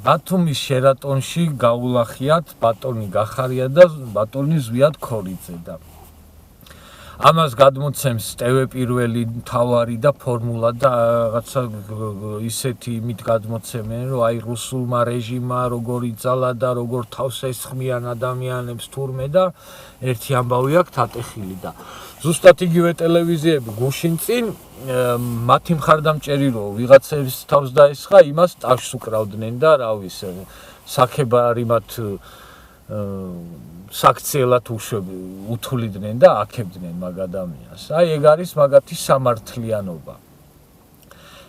ბათუმის შერატონში გაულახიათ ბატონი გახარია და ბატონი ზვიად ქორიძე და ამას გადმოცემს ტევე პირველი მთავარი და ფორმულა და რაღაცა ისეთი იმით გადმოცემენ რომ აი რუსულმა რეჟიმმა როგორ იძალა და როგორ თავს ესხმიან ადამიანებს თურმე და ერთი ამბავი აქვს ატეხილი და ზუსტად იგივე ტელევიზიები გუშინ წინ მათი მხარდამჭერი რომ ვიღაცების თავს დაესხა იმას ტაშს უკრავდნენ და რა ვიცი საქებარი მათ საქციელად უთულიდნენ და აქებდნენ მაგ ადამიანს. აი ეგ არის მაგათი სამართლიანობა.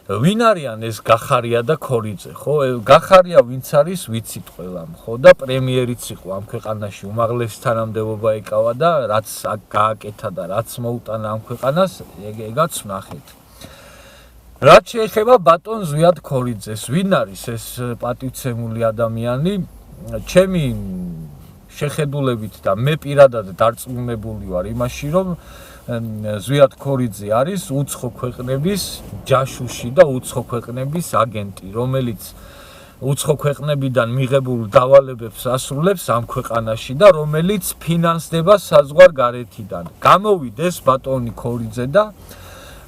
ვინ არიან ეს გახარია და ქორიძე, ხო? გახარია ვინც არის, ვიცით ყველამ, ხო? და პრემიერიც იყო ამ ქვეყანაში, უმაღლესი თანამდებობა ეკავა და რაც გააკეთა და რაც მოუტანა ამ ქვეყანას, ეგაც ვნახეთ. რაც შეეხება ბატონ ზვიად ქორიძეს, ვინ არის ეს პატივცემული ადამიანი? ჩემი შეხედულებით და მე პირადად დარწმუნებული ვარ იმაში, რომ ზვიად ქორიძე არის უცხო ქვეყნების ჯაშუში და უცხო ქვეყნების აგენტი, რომელიც უცხო ქვეყნებიდან მიღებულ დავალებებს ასრულებს ამ ქვეყანაში და რომელიც ფინანსდება საზღვარგარეთიდან. გამოვიდეს ბატონი ქორიძე და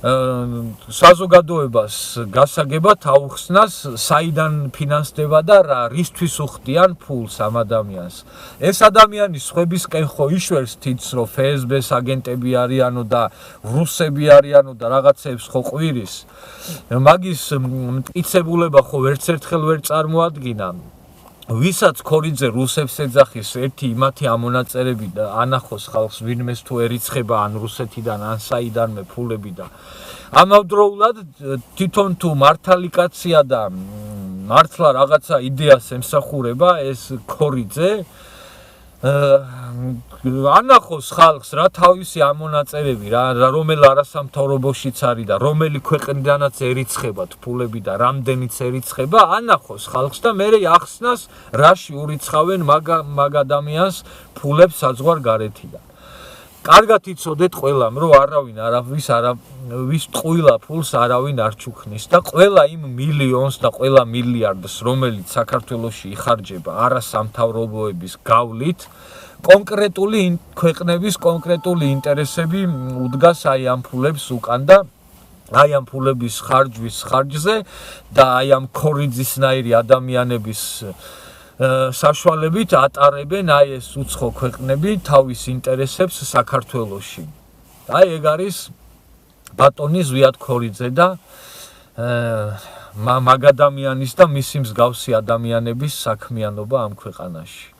საზოგადოებას გასაგებად აუხსნას საიდან ფინანსდება და რისთვის უხდიან ფულს ამ ადამიანს. ეს ადამიანი სხვებისკენ ხო იშვერს თითს რომ FSB-ს აგენტები არიანო და რუსები არიანო და რაღაცებს ხო ყვირის. მაგის მტკიცებულება ხო ვერც ერთხელ ვერ წარმოადგინა. ვისაც ქორიძე რუსებს ეძახის ერთი იმათი ამონაწერები და ანახოს ხალხს ვინმეს თუ ერიცხება ან რუსეთიდან ან საიდანმე ფულები და ამავდროულად თვითონ თუ მართალი კაცია და მართლა რაღაცა იდეას ემსახურება ეს ქორიძე ანახოს ხალხს რა თავისი ამონაწერები რა რომელ არასამთავრობოშიც არის და რომელი ქვეყნიდანაც ერიცხება ფულები და რამდენიც ერიცხება ანახოს ხალხს და მე ახსნას რაში ურიცხავენ მაგ ადამიანს ფულებს საზღვარგარეთიდან. კარგად იცოდეთ ყველამ რომ ვის ტყუილა ფულს არავინ არ ჩუქნის და ყველა იმ მილიონს და ყველა მილიარდს რომელიც საქართველოში იხარჯება არასამთავრობოების გავლით კონკრეტული ქვეყნების კონკრეტული ინტერესები უდგას აი ამ ფულებს უკან და აი ამ ფულების ხარჯვის ხარჯზე და აი ამ ქორიძისნაირი ადამიანების საშუალებით ატარებენ აი ეს უცხო ქვეყნები თავის ინტერესებს საქართველოში. აი ეგ არის ბატონი ზვიად ქორიძე და მაგ ადამიანის და მისი მსგავსი ადამიანების საქმიანობა ამ ქვეყანაში.